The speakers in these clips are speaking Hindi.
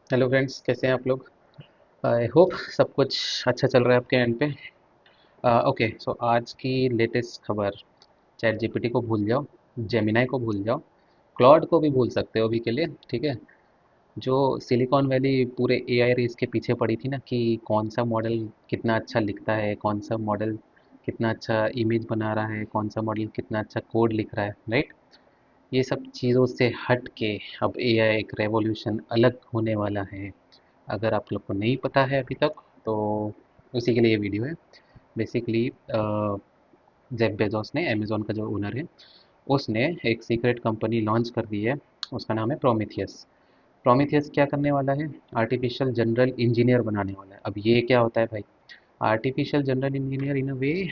हेलो फ्रेंड्स, कैसे हैं आप लोग। आई होप सब कुछ अच्छा चल रहा है आपके एंड पे। ओके, सो आज की लेटेस्ट खबर। चैट जीपीटी को भूल जाओ, जेमिनाई को भूल जाओ, क्लॉड को भी भूल सकते हो अभी के लिए, ठीक है। जो सिलिकॉन वैली पूरे एआई रेस के पीछे पड़ी थी ना कि कौन सा मॉडल कितना अच्छा लिखता है, कौन सा मॉडल कितना अच्छा इमेज बना रहा है, कौन सा मॉडल कितना अच्छा कोड लिख रहा है, राइट। ये सब चीज़ों से हट के अब एआई एक रेवोल्यूशन अलग होने वाला है। अगर आप लोग को नहीं पता है अभी तक, तो उसी के लिए ये वीडियो है। बेसिकली जेफ बेजोस ने, अमेज़न का जो ओनर है, उसने एक सीक्रेट कंपनी लॉन्च कर दी है। उसका नाम है प्रोमीथियस। प्रोमीथियस क्या करने वाला है? आर्टिफिशियल जनरल इंजीनियर बनाने वाला है। अब ये क्या होता है भाई? आर्टिफिशियल जनरल इंजीनियर इन अ वे,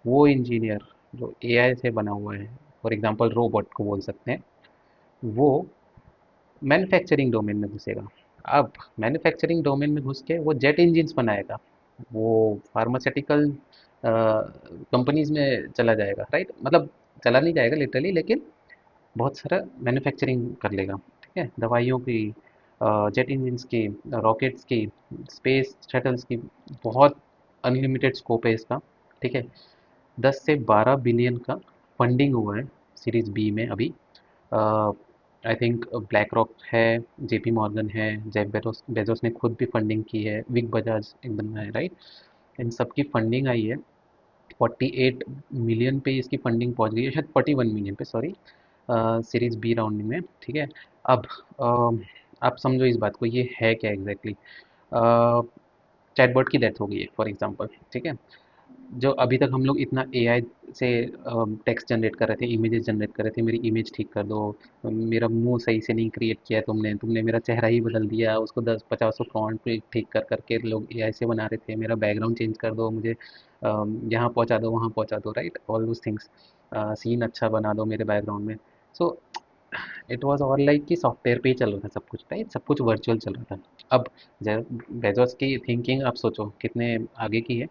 वो इंजीनियर जो एआई से बना हुआ है, फॉर एग्जांपल रोबोट को बोल सकते हैं, वो मैन्युफैक्चरिंग डोमेन में घुसेगा। अब मैन्युफैक्चरिंग डोमेन में घुस के वो जेट इंजिन्स बनाएगा, वो फार्मास्यूटिकल कंपनीज में चला जाएगा, राइट। मतलब चला नहीं जाएगा लिटरली, लेकिन बहुत सारा मैन्युफैक्चरिंग कर लेगा, ठीक है। दवाइयों की, जेट इंजिन्स की, रॉकेट्स की, स्पेस शटल्स की, बहुत अनलिमिटेड स्कोप है इसका, ठीक है। 10 से 12 बिलियन का फंडिंग हुआ है सीरीज बी में अभी। आई थिंक ब्लैक रॉक है, जेपी मॉर्गन है, जेफ बेजोस बेजोस ने खुद भी फंडिंग की है, विक बजाज एक बंदा है, राइट। इन सब की फंडिंग आई है। 48 मिलियन पे इसकी फंडिंग पहुंच गई है, शायद 41 मिलियन पे, सॉरी, सीरीज बी राउंड में, ठीक है। अब आप समझो इस बात को, ये है क्या एग्जैक्टली। चैटबॉट की डेथ हो गई है फॉर एग्जांपल, ठीक है। जो अभी तक हम लोग इतना एआई से टेक्स्ट जनरेट कर रहे थे, इमेजेस जनरेट कर रहे थे, मेरी इमेज ठीक कर दो, मेरा मुंह सही से नहीं क्रिएट किया है तुमने तुमने मेरा चेहरा ही बदल दिया, उसको 10-50 फॉन्ट पे ठीक कर करके लोग एआई से बना रहे थे, मेरा बैकग्राउंड चेंज कर दो, मुझे यहाँ पहुँचा दो, वहाँ पहुँचा दो, right, all those things. Scene अच्छा बना दो मेरे बैकग्राउंड में। So it was all like कि सॉफ्टवेयर पे ही चल रहा था सब कुछ, राइट, सब कुछ वर्चुअल चल रहा था। अब बेजोस की थिंकिंग आप सोचो कितने आगे की है।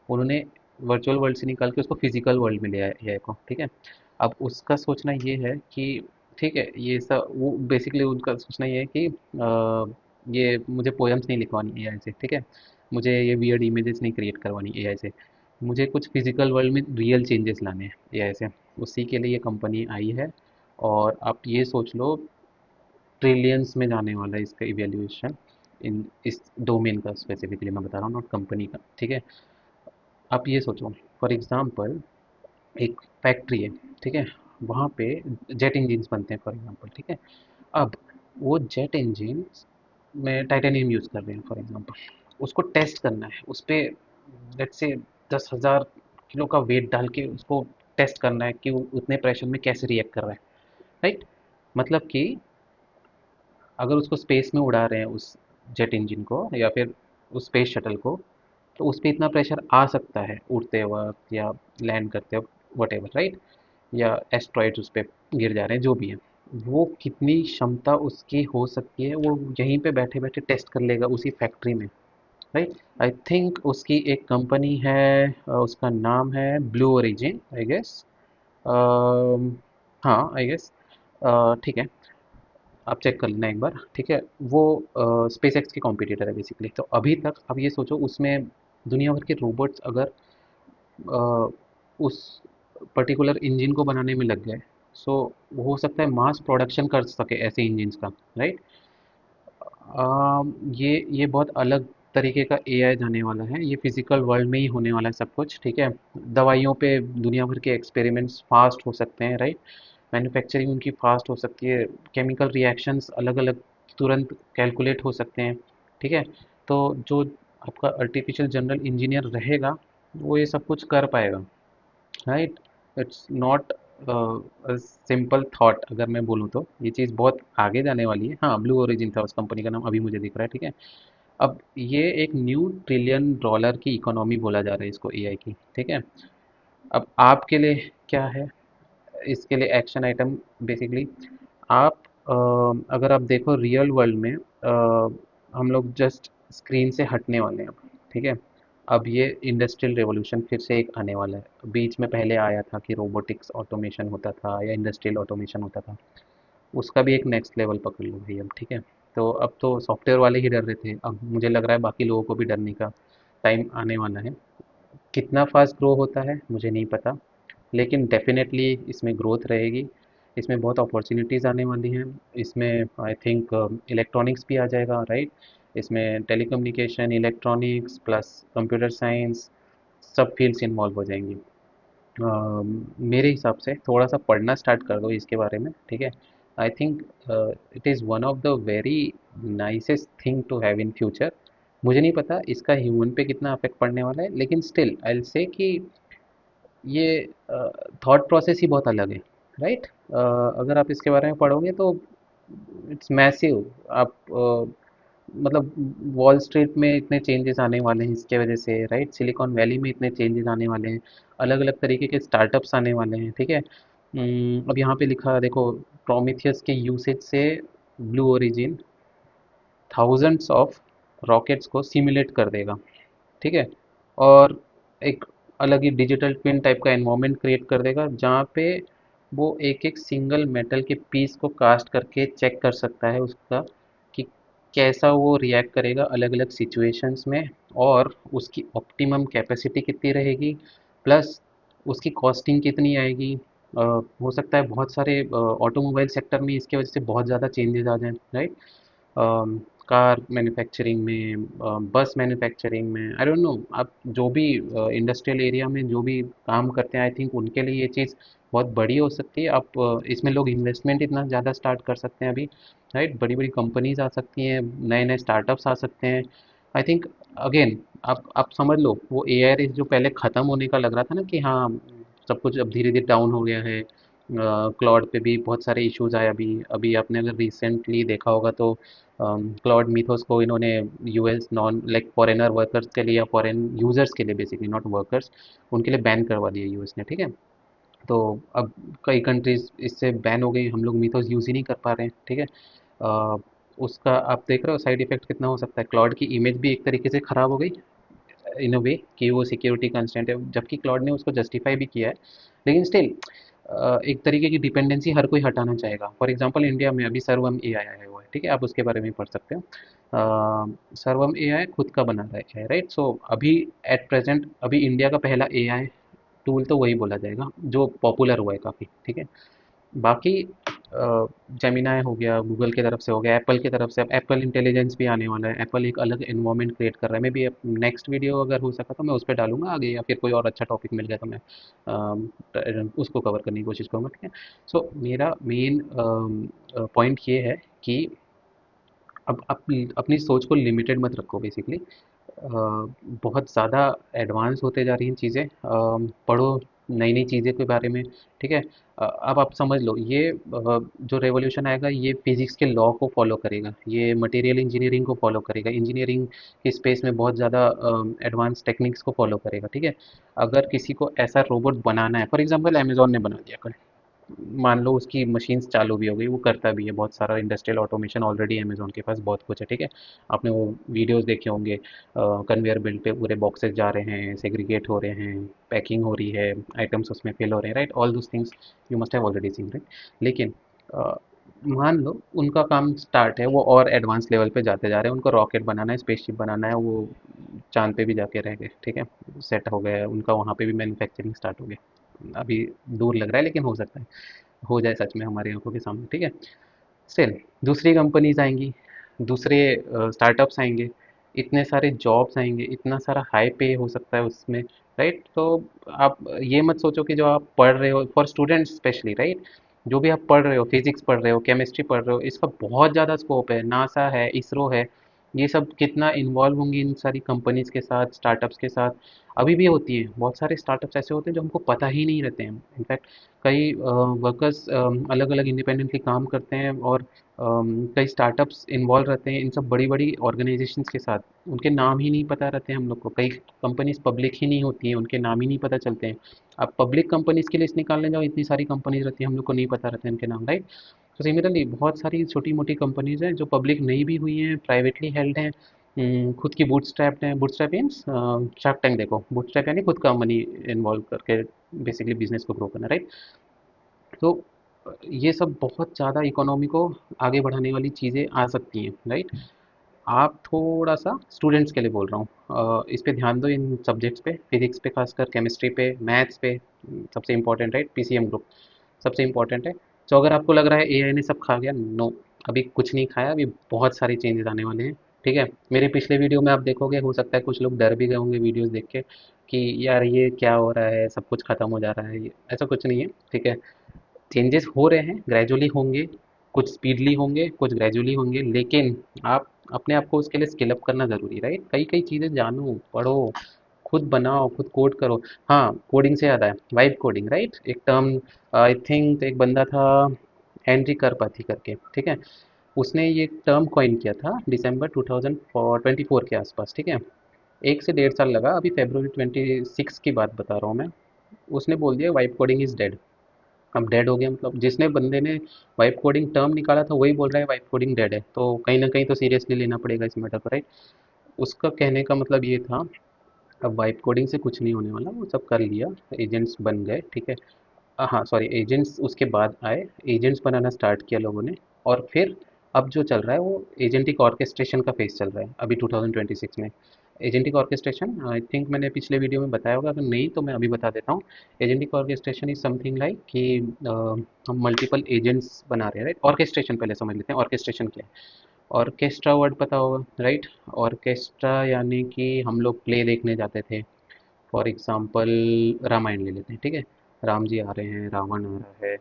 उन्होंने वर्चुअल वर्ल्ड से निकाल के उसको फिजिकल वर्ल्ड में ले आया एआई को, ठीक है। अब उसका सोचना ये है कि ठीक है, ये सब वो बेसिकली उनका सोचना ये है कि ये मुझे पोएम्स नहीं लिखवानी एआई से, ठीक है। मुझे ये वियर्ड इमेजेस नहीं क्रिएट करवानी एआई से। मुझे कुछ फिजिकल वर्ल्ड में रियल चेंजेस लाने हैं एआई से। उसी के लिए ये कंपनी आई है। और आप ये सोच लो, ट्रिलियंस में जाने वाला है इसका इवैल्यूएशन, इन इस डोमेन का स्पेसिफिकली मैं बता रहा हूँ, नॉट कंपनी का, ठीक है। आप ये सोचो, फॉर एग्जांपल एक फैक्ट्री है, ठीक है। वहाँ पे जेट इंजिन्स बनते हैं फॉर एग्जांपल, ठीक है। अब वो जेट इंजिन में टाइटेनियम यूज़ कर रहे हैं फॉर एग्जांपल, उसको टेस्ट करना है उस पे, लेट्स से 10,000 किलो का वेट डाल के उसको टेस्ट करना है कि वो उतने प्रेशर में कैसे रिएक्ट कर रहा है, राइट। मतलब कि अगर उसको स्पेस में उड़ा रहे हैं उस जेट इंजन को या फिर उस स्पेस शटल को, तो उस पे इतना प्रेशर आ सकता है उड़ते वक्त या लैंड करते वक्त, वट एवर, राइट। या एस्ट्रॉइड उस पर गिर जा रहे हैं, जो भी है, वो कितनी क्षमता उसकी हो सकती है वो यहीं पे बैठे बैठे टेस्ट कर लेगा उसी फैक्ट्री में, राइट। आई थिंक उसकी एक कंपनी है, उसका नाम है ब्लू ओरिजिन, आई गेस। हाँ, आई गेस, ठीक है। आप चेक कर लेना एक बार, ठीक है। वो स्पेस एक्स के कॉम्पिटिटर है बेसिकली। तो अभी तक अब ये सोचो, उसमें दुनिया भर के रोबोट्स अगर अ, उस पर्टिकुलर इंजन को बनाने में लग गए, सो हो सकता है मास प्रोडक्शन कर सके ऐसे इंजन्स का, राइट। ये बहुत अलग तरीके का एआई जाने वाला है, ये फिजिकल वर्ल्ड में ही होने वाला है सब कुछ, ठीक है। दवाइयों पे दुनिया भर के एक्सपेरिमेंट्स फास्ट हो सकते हैं, राइट। मैन्युफैक्चरिंग उनकी फास्ट हो सकती है, केमिकल रिएक्शंस अलग अलग तुरंत कैलकुलेट हो सकते हैं, ठीक है। तो जो आपका आर्टिफिशियल जनरल इंजीनियर रहेगा, वो ये सब कुछ कर पाएगा, right. It's not simple thought, अगर मैं बोलूँ तो ये चीज़ बहुत आगे जाने वाली है। हाँ, ब्लू ओरिजिन था उस कंपनी का नाम, अभी मुझे दिख रहा है, ठीक है। अब ये एक न्यू ट्रिलियन डॉलर की इकोनॉमी बोला जा रहा है इसको, एआई की, ठीक है। अब आपके लिए क्या है इसके लिए एक्शन आइटम? बेसिकली आप अगर आप देखो रियल वर्ल्ड में, हम लोग जस्ट स्क्रीन से हटने वाले हैं अब, ठीक है। अब ये इंडस्ट्रियल रेवोल्यूशन फिर से एक आने वाला है। बीच में पहले आया था कि रोबोटिक्स ऑटोमेशन होता था या इंडस्ट्रियल ऑटोमेशन होता था, उसका भी एक नेक्स्ट लेवल पकड़ लो भाई अब, ठीक है। तो अब तो सॉफ्टवेयर वाले ही डर रहे थे, अब मुझे लग रहा है बाकी लोगों को भी डरने का टाइम आने वाला है। कितना फास्ट ग्रो होता है मुझे नहीं पता, लेकिन डेफिनेटली इसमें ग्रोथ रहेगी। इसमें बहुत अपॉर्चुनिटीज़ आने वाली हैं। इसमें आई थिंक इलेक्ट्रॉनिक्स भी आ जाएगा, राइट? इसमें telecommunication, electronics plus computer science, सब फील्ड्स इन्वॉल्व हो जाएंगी। मेरे हिसाब से थोड़ा सा पढ़ना स्टार्ट कर दो इसके बारे में, ठीक है? I think it is one of the very nicest thing to have in future. मुझे नहीं पता इसका ह्यूमन पे कितना अफेक्ट पड़ने वाला है, लेकिन स्टिल आई विल से कि ये थॉट प्रोसेस ही बहुत अलग है, राइट? अगर आप इसके बारे में पढ़ोगे तो इट्स मैसिव। आप मतलब वॉल स्ट्रीट में इतने चेंजेस आने वाले हैं इसके वजह से, राइट? सिलिकॉन वैली में इतने चेंजेस आने वाले हैं, अलग अलग तरीके के स्टार्टअप्स आने वाले हैं, ठीक है? अब यहाँ पे लिखा है देखो, प्रोमीथियस के यूसेज से blue origin thousands of rockets को सिमुलेट कर देगा, ठीक है? और एक अलग ही डिजिटल ट्विन टाइप का एनवायरनमेंट क्रिएट कर देगा जहाँ पे वो एक एक सिंगल मेटल के पीस को कास्ट करके चेक कर सकता है उसका कि कैसा वो रिएक्ट करेगा अलग अलग सिचुएशंस में, और उसकी ऑप्टिमम कैपेसिटी कितनी रहेगी, प्लस उसकी कॉस्टिंग कितनी आएगी। हो सकता है बहुत सारे ऑटोमोबाइल सेक्टर में इसके वजह से बहुत ज़्यादा चेंजेस आ जाएं, राइट? कार मैन्युफैक्चरिंग में, बस मैन्युफैक्चरिंग में, आई डोंट नो, आप जो भी इंडस्ट्रियल एरिया में जो भी काम करते हैं, आई थिंक उनके लिए ये चीज़ बहुत बड़ी हो सकती है। आप इसमें लोग इन्वेस्टमेंट इतना ज़्यादा स्टार्ट कर सकते हैं अभी, राइट? बड़ी बड़ी कंपनीज आ सकती हैं, नए नए स्टार्टअप्स आ सकते हैं। आई थिंक अगेन आप समझ लो, वो ए आई जो पहले ख़त्म होने का लग रहा था ना कि हाँ सब कुछ अब धीरे धीरे डाउन हो गया है, क्लाउड पे भी बहुत सारे इश्यूज आए। अभी अभी आपने अगर रिसेंटली देखा होगा तो क्लाउड मिथोस को इन्होंने US non like foreigner workers के लिए या फॉरेन यूजर्स के लिए, बेसिकली नॉट वर्कर्स, उनके लिए बैन करवा दिया यूएस ने, ठीक है? तो अब कई कंट्रीज इससे बैन हो गई, हम लोग मिथोस यूज़ ही नहीं कर पा रहे हैं, ठीक है? अ, उसका आप देख रहे हो साइड इफेक्ट कितना हो सकता है। क्लाउड की इमेज भी एक तरीके से ख़राब हो गई इन अ वे कि वो सिक्योरिटी कंस्ट्रेंट है, जबकि क्लाउड ने उसको जस्टिफाई भी किया है, लेकिन स्टिल एक तरीके की डिपेंडेंसी हर कोई हटाना चाहेगा। फॉर एग्जांपल इंडिया में अभी सर्वम ए आई आया हुआ है, ठीक है? आप उसके बारे में पढ़ सकते हो। सर्वम ए आई खुद का बना रहा है, राइट? सो अभी एट प्रेजेंट अभी इंडिया का पहला ए आई टूल तो वही बोला जाएगा जो पॉपुलर हुआ है काफ़ी, ठीक है? बाकी जेमिनाई हो गया, गूगल की तरफ से हो गया, एप्पल की तरफ से, अब एप्पल इंटेलिजेंस भी आने वाला है। एप्पल एक अलग एनवायरनमेंट क्रिएट कर रहा है। मे बी नेक्स्ट वीडियो अगर हो सका तो मैं उस पर डालूंगा आगे, या फिर कोई और अच्छा टॉपिक मिल गया तो मैं उसको कवर करने की कोशिश करूँगा, ठीक है? सो मेरा मेन पॉइंट ये है कि अब अपनी सोच को लिमिटेड मत रखो बेसिकली। बहुत ज़्यादा एडवांस होते जा रही हैं चीज़ें। पढ़ो नई नई चीज़ें के बारे में, ठीक है? अब आप समझ लो ये जो रेवोल्यूशन आएगा ये फिजिक्स के लॉ को फॉलो करेगा, ये मटेरियल इंजीनियरिंग को फॉलो करेगा, इंजीनियरिंग की स्पेस में बहुत ज़्यादा एडवांस टेक्निक्स को फॉलो करेगा, ठीक है? अगर किसी को ऐसा रोबोट बनाना है, फॉर एग्जांपल अमेजोन ने बना दिया कल, मान लो उसकी मशीन्स चालू भी हो गई, वो करता भी है बहुत सारा इंडस्ट्रियल ऑटोमेशन, ऑलरेडी अमेजोन के पास बहुत कुछ है, ठीक है? आपने वो वीडियोस देखे होंगे, कन्वेयर बेल्ट पे पूरे बॉक्सेस जा रहे हैं, सेग्रीगेट हो रहे हैं, पैकिंग हो रही है, आइटम्स उसमें फिल हो रहे हैं, right? All those things you must have already seen, right? लेकिन अ, मान लो उनका काम स्टार्ट है, वो और एडवांस लेवल पे जाते जा रहे हैं, उनको रॉकेट बनाना है, स्पेसशिप बनाना है, वो चांद पे भी जाके रह गए, ठीक है? सेट हो गया है उनका, वहाँ पे भी मैन्युफैक्चरिंग स्टार्ट हो गया। अभी दूर लग रहा है लेकिन हो सकता है हो जाए सच में हमारी आंखों के सामने, ठीक है? स्टिल दूसरी कंपनीज आएंगी, दूसरे स्टार्टअप्स आएंगे, इतने सारे जॉब्स आएंगे, इतना सारा हाई पे हो सकता है उसमें, राइट? तो आप ये मत सोचो कि जो आप पढ़ रहे हो, फॉर स्टूडेंट्स स्पेशली, राइट? जो भी आप पढ़ रहे हो, फिजिक्स पढ़ रहे हो, केमिस्ट्री पढ़ रहे हो, इसका बहुत ज़्यादा स्कोप है। नासा है, इसरो है, ये सब कितना इन्वॉल्व होंगी इन सारी कंपनीज के साथ, स्टार्टअप्स के साथ। अभी भी होती हैं बहुत सारे स्टार्टअप्स ऐसे होते हैं जो हमको पता ही नहीं रहते हैं। इनफैक्ट कई वर्कर्स अलग अलग इंडिपेंडेंटली काम करते हैं, और कई स्टार्टअप्स इन्वॉल्व रहते हैं इन सब बड़ी बड़ी ऑर्गेनाइजेशंस के साथ, उनके नाम ही नहीं पता रहते हैं हम लोग को। कई कंपनीज पब्लिक ही नहीं होती हैं, उनके नाम ही नहीं पता चलते हैं। आप पब्लिक कंपनीज की लिस्ट निकालने जाओ, इतनी सारी कंपनीज रहती हैं, हम लोग को नहीं पता रहते हैं उनके नाम, राइट? तो सिमिलरली बहुत सारी छोटी मोटी कंपनीज हैं जो पब्लिक नहीं भी हुई हैं, प्राइवेटली हेल्ड हैं, खुद की बूटस्ट्रैप्ड हैं। बूटस्ट्रैप मीन्स शार्क टैंक देखो, बूटस्ट्रैप यानी खुद का मनी इन्वॉल्व करके बेसिकली बिजनेस को ग्रो करना, राइट? तो ये सब बहुत ज़्यादा इकोनॉमी को आगे बढ़ाने वाली चीज़ें आ सकती हैं, राइट। आप थोड़ा सा स्टूडेंट्स के लिए बोल रहा हूँ, इस पे ध्यान दो, इन सब्जेक्ट्स पे, फिजिक्स पे खासकर, केमिस्ट्री पे, मैथ्स पे, सबसे इंपॉर्टेंट, राइट, पीसीएम ग्रुप सबसे इंपॉर्टेंट है। तो अगर आपको लग रहा है एआई ने सब खा गया, नो, अभी कुछ नहीं खाया, अभी बहुत सारी चेंजेस आने वाले हैं। ठीक है, मेरे पिछले वीडियो में आप देखोगे, हो सकता है कुछ लोग डर भी गए होंगे वीडियोस देख के कि यार ये क्या हो रहा है, सब कुछ खत्म हो जा रहा है, ऐसा कुछ नहीं है। ठीक है, चेंजेस हो रहे हैं, ग्रेजुअली होंगे, कुछ स्पीडली होंगे, कुछ ग्रेजुअली होंगे, लेकिन आप अपने आप को उसके लिए स्किल अप करना ज़रूरी है, राइट। कई कई चीज़ें जानो, पढ़ो, खुद बनाओ, खुद कोड करो। हाँ, कोडिंग से याद आया, वाइब कोडिंग, राइट, एक टर्म, आई थिंक एक बंदा था हेनरी करपाथी करके, ठीक है, उसने ये टर्म कॉइन किया था दिसंबर 2024 के आसपास। ठीक है, 1 से 1.5 साल लगा, अभी फेब्रुवरी 26 की बात बता रहा हूँ मैं। उसने बोल दिया वाइब कोडिंग इज़ डेड। अब डेड हो गया मतलब, जिसने बंदे ने वाइब कोडिंग टर्म निकाला था वही बोल रहा है वाइब कोडिंग डेड है, तो कहीं ना कहीं तो सीरियसली लेना पड़ेगा इस मैटर को, राइट। उसका कहने का मतलब ये था, अब वाइब कोडिंग से कुछ नहीं होने वाला, वो सब कर लिया, एजेंट्स बन गए, ठीक है। हाँ सॉरी, एजेंट्स उसके बाद आए, एजेंट्स बनाना स्टार्ट किया लोगों ने, और फिर अब जो चल रहा है वो एजेंटिक ऑर्केस्ट्रेशन का फेस चल रहा है अभी 2026 में। एजेंटिक ऑर्केस्ट्रेशन, आई थिंक मैंने पिछले वीडियो में बताया होगा, अगर नहीं तो मैं अभी बता देता हूँ। Agentic orchestration is something like कि हम मल्टीपल एजेंट्स बना रहे हैं, राइट। ऑर्केस्ट्रेशन पहले समझ लेते हैं, ऑर्केस्ट्रेशन क्या है। ऑर्केस्ट्रा वर्ड पता होगा, राइट। ऑर्केस्ट्रा यानी कि हम लोग प्ले देखने जाते थे, फॉर एग्जाम्पल रामायण ले लेते हैं, ठीक है। राम जी आ रहे हैं, रावण आ रहा है,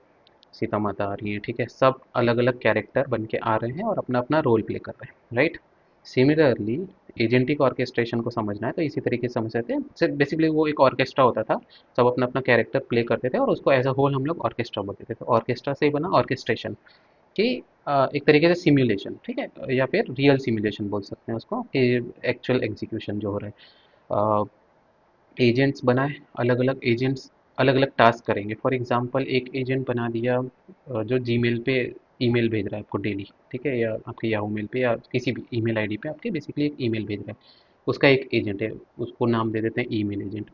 सीता माता आ रही है, ठीक है, सब अलग अलग कैरेक्टर बन के आ रहे हैं और अपना अपना रोल प्ले कर रहे हैं, राइट। सिमिलरली एजेंटिक ऑर्केस्ट्रेशन को समझना है तो इसी तरीके से समझ सकते हैं, बेसिकली वो एक ऑर्केस्ट्रा होता था, सब अपना अपना कैरेक्टर प्ले करते थे और उसको एज अ होल हम लोग ऑर्केस्ट्रा बोलते थे, तो ऑर्केस्ट्रा से ही बना ऑर्केस्ट्रेशन, कि एक तरीके से सिमुलेशन, ठीक है, या फिर रियल सिमुलेशन बोल सकते हैं उसको, कि एक्चुअल एग्जीक्यूशन जो हो रहा है। एजेंट्स बनाए, अलग अलग एजेंट्स अलग अलग टास्क करेंगे। फॉर एग्जांपल एक एजेंट बना दिया जो जीमेल पे ईमेल भेज रहा है आपको डेली, ठीक है, या आपके याहू मेल पे या किसी भी ईमेल आईडी पे आपके बेसिकली एक ईमेल भेज रहा है, उसका एक एजेंट है, उसको नाम दे देते हैं ईमेल एजेंट।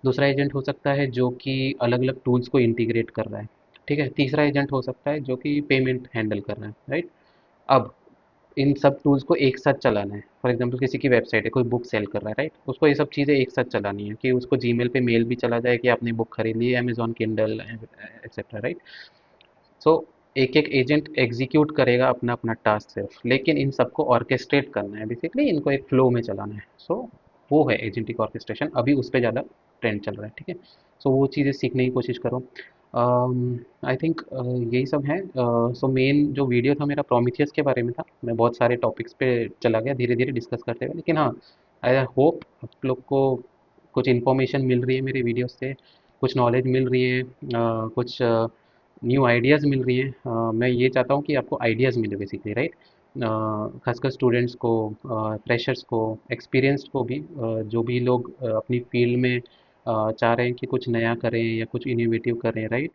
दूसरा एजेंट हो सकता है जो कि अलग अलग टूल्स को इंटीग्रेट कर रहा है, ठीक है। तीसरा एजेंट हो सकता है जो कि पेमेंट हैंडल कर रहा है, राइट। अब इन सब टूल्स को एक साथ चलाना है, फॉर एग्जांपल किसी की वेबसाइट है, कोई बुक सेल कर रहा है, राइट, उसको ये सब चीज़ें एक साथ चलानी है कि उसको जीमेल पे मेल भी चला जाए कि आपने बुक खरीद ली है, अमेजॉन किंडल एक्सेट्रा, राइट। सो एक एक एजेंट एग्जीक्यूट करेगा अपना अपना टास्क सिर्फ, लेकिन इन सबको ऑर्केस्ट्रेट करना है, बेसिकली इनको एक फ्लो में चलाना है। सो वो है एजेंटिक ऑर्केस्ट्रेशन, अभी उस पर ज़्यादा ट्रेंड चल रहा है, ठीक है। सो वो चीज़ें सीखने की कोशिश करो। आई थिंक यही सब है। सो मेन जो वीडियो था मेरा प्रोमीथियस के बारे में था, मैं बहुत सारे टॉपिक्स पे चला गया धीरे धीरे डिस्कस करते हुए, लेकिन हाँ, आई होप आप लोग को कुछ इन्फॉर्मेशन मिल रही है मेरे वीडियो से, कुछ नॉलेज मिल रही है, कुछ न्यू आइडियाज़ मिल रही हैं। मैं ये चाहता हूँ कि आपको आइडियाज़ मिले बेसिकली, राइट। खासकर स्टूडेंट्स को, फ्रेशर्स को, एक्सपीरियंस्ड को भी, जो भी लोग अपनी फील्ड में चाह रहे हैं कि कुछ नया करें या कुछ इनोवेटिव करें, राइट।